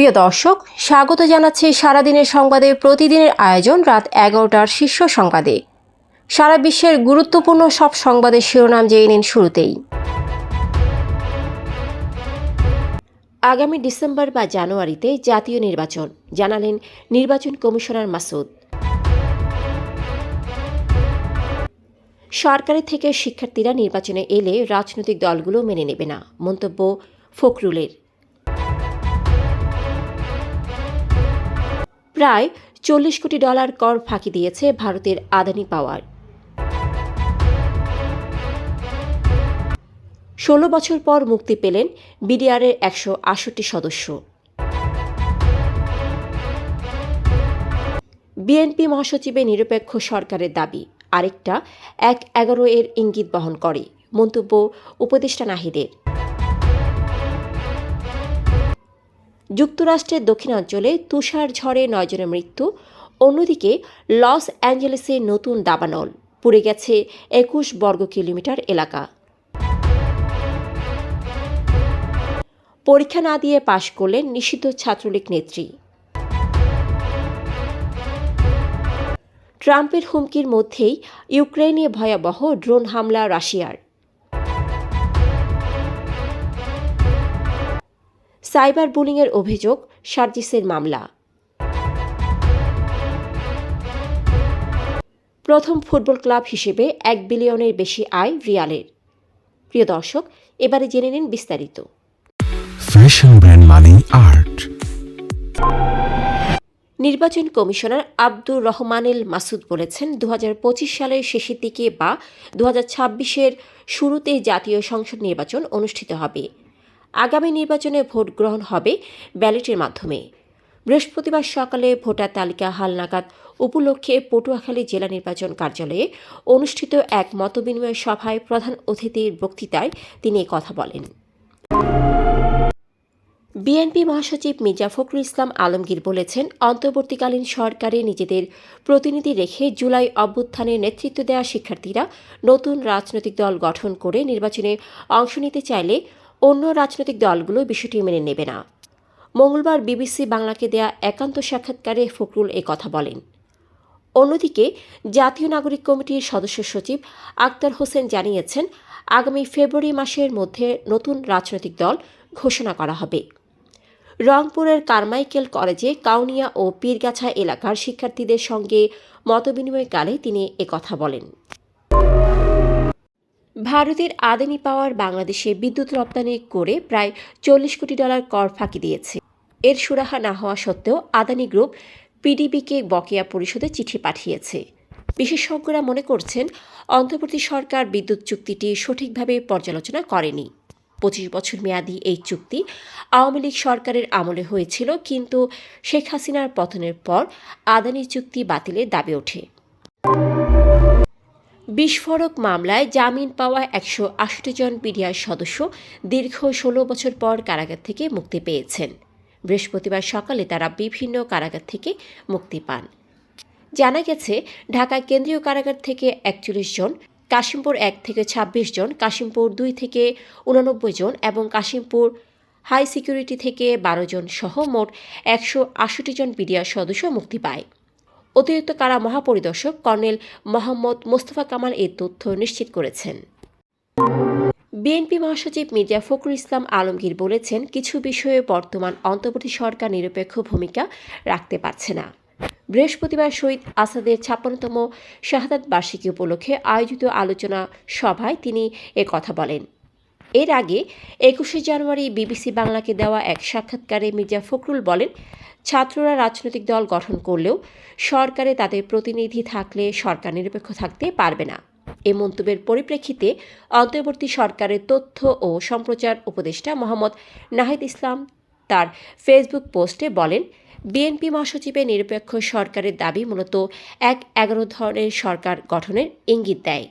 প্রিয় দর্শক, স্বাগত জানাচ্ছি সারাদিনের সংবাদে প্রতিদিনের আয়োজন রাত 11টার শীর্ষ সংবাদে। সারা বিশ্বের গুরুত্বপূর্ণ সব সংবাদের শিরোনাম জেনে নিন শুরুতেই। আগামী ডিসেম্বর বা জানুয়ারিতে জাতীয় নির্বাচন, জানালেন নির্বাচন কমিশনার মাসুদ। সরকারের থেকে শিক্ষার্থীরা নির্বাচনে এলে রাজনৈতিক দলগুলো মেনে নেবে না, মন্তব্য ফখরুলের। প্রায় $40 কোটি কর ফাঁকি দিয়েছে ভারতের আদানি পাওয়ার। 16 বছর পর মুক্তি পেলেন বিডিআরের 168 সদস্য। বিএনপি মহাসচিবের নিরপেক্ষ সরকারের দাবি আরেকটা 1/11 এর ইঙ্গিত বহন করে, মন্তব্য উপদেষ্টা নাহিদের। যুক্তরাষ্ট্রের দক্ষিণাঞ্চলে তুষার ঝড়ে 9 জনের মৃত্যু, অন্যদিকে লস অ্যাঞ্জেলেসে নতুন দাবানল, পুড়ে গেছে 21 বর্গ কিলোমিটার এলাকা। পরীক্ষা না দিয়ে পাশ করলেন নিষিদ্ধ ছাত্রলীগ নেত্রী। ট্রাম্পের হুমকির মধ্যেই ইউক্রেনে ভয়াবহ ড্রোন হামলা রাশিয়ার। সাইবার বুলিংয়ের অভিযোগ সার্জিসের মামলা। প্রথম ফুটবল ক্লাব হিসেবে 1 বিলিয়নের বেশি আয় রিয়ালের। প্রিয় দর্শক, এবারে জেনে নিন বিস্তারিত। ফ্যাশন ব্র্যান্ড মানে আর্ট। নির্বাচন কমিশনার আব্দুর রহমানুল মাসুদ বলেছেন, 2025 সালের শেষের দিকে বা 2026-এর শুরুতে জাতীয় সংসদ নির্বাচন অনুষ্ঠিত হবে। আগামী নির্বাচনে ভোট গ্রহণ হবে ব্যালটের মাধ্যমে। বৃহস্পতিবার সকালে ভোটার তালিকা হালনাগাদ উপলক্ষে পটুয়াখালী জেলা নির্বাচন কার্যালয়ে অনুষ্ঠিত এক মতবিনিময় সভায় প্রধান অতিথির বক্তৃতায় তিনি কথা বলেন। বিএনপি মহাসচিব মির্জা ফখরুল ইসলাম আলমগীর বলেছেন, অন্তর্বর্তীকালীন সরকারে নিজেদের প্রতিনিধি রেখে জুলাই অভ্যুত্থানের নেতৃত্ব দেওয়া শিক্ষার্থীরা নতুন রাজনৈতিক দল গঠন করে নির্বাচনে অংশ নিতে চাইলে অন্য রাজনৈতিক দলগুলো বিষয়টি মেনে নেবে না। মঙ্গলবার বিবিসি বাংলাকে দেয়া একান্ত সাক্ষাৎকারে ফখরুল কথা বলেন। অন্যদিকে জাতীয় নাগরিক কমিটির সদস্য সচিব আক্তার হোসেন জানিয়েছেন, আগামী ফেব্রুয়ারি মাসের মধ্যে নতুন রাজনৈতিক দল ঘোষণা করা হবে। রংপুরের কারমাইকেল কলেজে কাউনিয়া ও পীরগাছা এলাকার শিক্ষার্থীদের সঙ্গে মতবিনিময়কালে তিনি কথা বলেন। ভারতের আদানি পাওয়ার বাংলাদেশে বিদ্যুৎ রপ্তানি করে প্রায় $40 কোটি কর ফাঁকি দিয়েছে। এর সুরাহা না হওয়া সত্ত্বেও আদানি গ্রুপ পিডিবিকে বকেয়া পরিশোধে চিঠি পাঠিয়েছে। বিশেষজ্ঞরা মনে করছেন, অন্তর্বর্তী সরকার বিদ্যুৎ চুক্তিটি সঠিকভাবে পর্যালোচনা করেনি। 25 বছর মেয়াদী এই চুক্তি আওয়ামী লীগ সরকারের আমলে হয়েছিল, কিন্তু শেখ হাসিনার পতনের পর আদানি চুক্তি বাতিলের দাবি ওঠে। বিস্ফোরক মামলায় জামিন পাওয়া 168 জন বিডিআর সদস্য দীর্ঘ 16 বছর পর কারাগার থেকে মুক্তি পেয়েছেন। বৃহস্পতিবার সকালে তারা বিভিন্ন কারাগার থেকে মুক্তি পান। জানা গেছে, ঢাকা কেন্দ্রীয় কারাগার থেকে 41 জন, কাশিমপুর 1 থেকে 26 জন, কাশিমপুর 2 থেকে 89 জন এবং কাশিমপুর হাই সিকিউরিটি থেকে 12 জন সহ মোট 168 জন বিডিআর সদস্য মুক্তি পায়। অতিরিক্ত কারা মহাপরিদর্শক কর্নেল মোহাম্মদ মোস্তফা কামাল এই তথ্য নিশ্চিত করেছেন। বিএনপি মহাসচিব মির্জা ফখরুল ইসলাম আলমগীর বলেছেন, কিছু বিষয়ে বর্তমান অন্তর্বর্তী সরকার নিরপেক্ষ ভূমিকা রাখতে পারছে না। বৃহস্পতিবার শহীদ আসাদের 56তম শাহাদাত বার্ষিকী উপলক্ষে আয়োজিত আলোচনা সভায় তিনি কথা বলেন। এর আগে 21 জানুয়ারি বিবিসি বাংলাকে দেওয়া এক সাক্ষাৎকারে মির্জা ফখরুল বলেন, ছাত্ররা রাজনৈতিক দল গঠন করলেও সরকারে তাদের প্রতিনিধি থাকলে সরকার নিরপেক্ষ থাকতে পারবে না। এ মন্তব্যের পরিপ্রেক্ষিতে অন্তর্বর্তী সরকারের তথ্য ও সম্প্রচার উপদেষ্টা মোহাম্মদ নাহিদ ইসলাম তার ফেসবুক পোস্টে বলেন, বিএনপি মহাসচিবের নিরপেক্ষ সরকারের দাবি মূলত 1/11 ধরনের সরকার গঠনের ইঙ্গিত দেয়।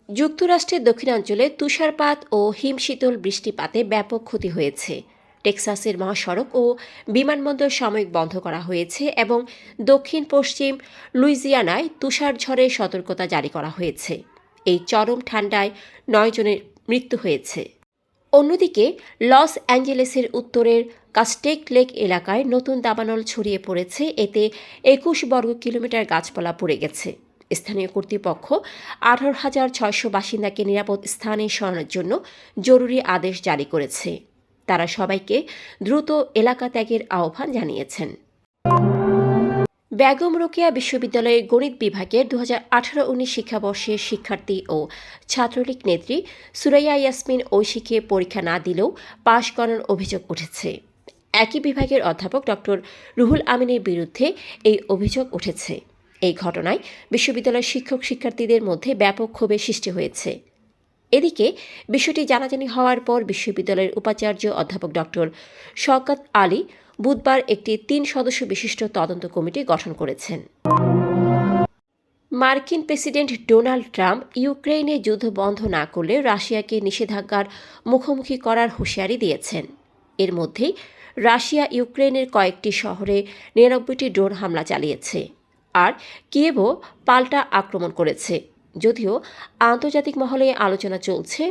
যুক্তরাষ্ট্রের দক্ষিণাঞ্চলে তুষারপাত ও হিমশীতল বৃষ্টিপাতে ব্যাপক ক্ষতি হয়েছে। টেক্সাসের মহাসড়ক ও বিমানবন্দর সাময়িক বন্ধ করা হয়েছে এবং দক্ষিণ পশ্চিম লুইজিয়ানায় তুষার ঝড়ের সতর্কতা জারি করা হয়েছে। এই চরম ঠান্ডায় 9 জনের মৃত্যু হয়েছে। অন্যদিকে লস অ্যাঞ্জেলেসের উত্তরের কাস্টেক লেক এলাকায় নতুন দাবানল ছড়িয়ে পড়েছে। এতে ২১ বর্গ কিলোমিটার গাছপালা পড়ে গেছে। স্থানীয় কর্তৃপক্ষ ১৮,৬০০ বাসিন্দাকে নিরাপদ স্থানে সরানোর জন্য জরুরি আদেশ জারি করেছে। তারা সবাইকে দ্রুত এলাকা ত্যাগের আহ্বান জানিয়েছেন। বেগম রোকেয়া বিশ্ববিদ্যালয়ের গণিত বিভাগের ২০১৮-১৯ শিক্ষাবর্ষের শিক্ষার্থী ও ছাত্রলীগ নেত্রী সুরাইয়া ইয়াসমিন ঐশীকে পরীক্ষা না দিলেও পাশ করানোর অভিযোগ উঠেছে। একই বিভাগের অধ্যাপক ডক্টর রুহুল আমিনের বিরুদ্ধে এই অভিযোগ উঠেছে। এই ঘটনায় বিশ্ববিদ্যালয়ের শিক্ষক-শিক্ষার্থীদের মধ্যে ব্যাপক ক্ষোভের সৃষ্টি হয়েছে। এদিকে বিষয়টি জানাজানি হওয়ার পর বিশ্ববিদ্যালয়ের উপাচার্য অধ্যাপক ডক্টর শওকত আলী বুধবার একটি ৩ সদস্য বিশিষ্ট তদন্ত কমিটি গঠন করেছেন। মার্কিন প্রেসিডেন্ট ডোনাল্ড ট্রাম্প ইউক্রেনে যুদ্ধ বন্ধ না করলে রাশিয়াকে নিষেধাজ্ঞার মুখোমুখি করার হুঁশিয়ারি দিয়েছেন। এর মধ্যেই রাশিয়া ইউক্রেনের কয়েকটি শহরে ৯৯টি ড্রোন হামলা চালিয়েছে, আর কিয়েভও পাল্টা আক্রমণ করেছে। যদিও আন্তর্জাতিক মহলে আলোচনা চলছে,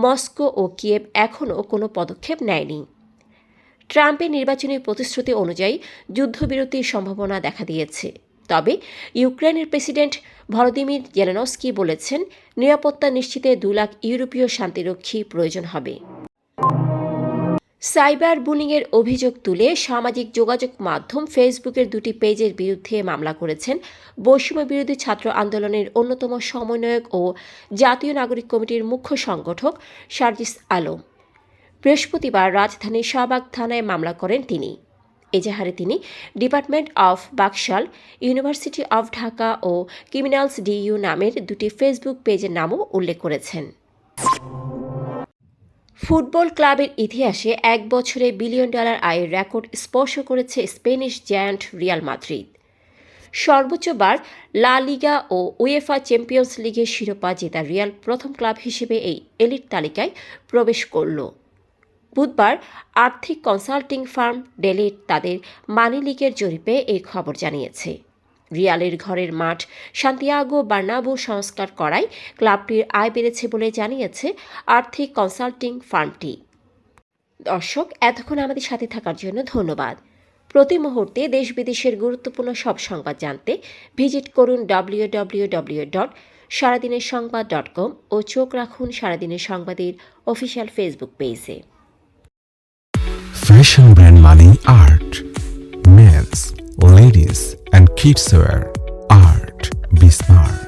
মস্কো ও কিয়েভ এখনও কোনো পদক্ষেপ নেয়নি। ট্রাম্পের নির্বাচনী প্রতিশ্রুতি অনুযায়ী যুদ্ধবিরতির সম্ভাবনা দেখা দিয়েছে। তবে ইউক্রেনের প্রেসিডেন্ট ভলোদিমির জেলেনস্কি বলেছেন, নিরাপত্তা নিশ্চিতে ২ লাখ ইউরোপীয় শান্তিরক্ষী প্রয়োজন হবে। সাইবার বুলিংয়ের অভিযোগ তুলে সামাজিক যোগাযোগ মাধ্যম ফেসবুকের ২টি পেজের বিরুদ্ধে মামলা করেছেন বৈষম্য বিরোধী ছাত্র আন্দোলনের অন্যতম সমন্বয়ক ও জাতীয় নাগরিক কমিটির মুখ্য সংগঠক সার্জিস আলম। বৃহস্পতিবার রাজধানীর শাহবাগ থানায় মামলা করেন তিনি। এজাহারে তিনি department of Baksal, university of Dhaka ও ক্রিমিনালস ডিইউ নামের ২টি ফেসবুক পেজের নামও উল্লেখ করেছেন। ফুটবল ক্লাবের ইতিহাসে ১ বছরে $1 বিলিয়ন আয়ের রেকর্ড স্পর্শ করেছে স্প্যানিশ জায়ান্ট রিয়াল মাদ্রিদ। সর্বোচ্চবার লা লিগা ও উয়েফা চ্যাম্পিয়ন্স লিগের শিরোপা জেতা রিয়াল প্রথম ক্লাব হিসেবে এই এলিট তালিকায় প্রবেশ করল। বুধবার আর্থিক কনসাল্টিং ফার্ম ডেলিট তাদের মানি লিগের জরিপে এই খবর জানিয়েছে। রিয়ালের ঘরের মাঠ সান্তিয়াগো বার্নাবু সংস্কার করায় ক্লাবটির আয় বেড়েছে বলে জানিয়েছে আর্থিক কনসাল্টিং ফার্মটি। দর্শক, এতক্ষণ আমাদের সাথে থাকার জন্য ধন্যবাদ। প্রতি মুহূর্তে দেশ বিদেশের গুরুত্বপূর্ণ সব সংবাদ জানতে ভিজিট করুন www.সারাদিনেরসংবাদ.com ও চোখ রাখুন সারাদিনের সংবাদের অফিসিয়াল ফেসবুক পেজে। Fashion brand money art. Men's, ladies and kids wear art. Be smart.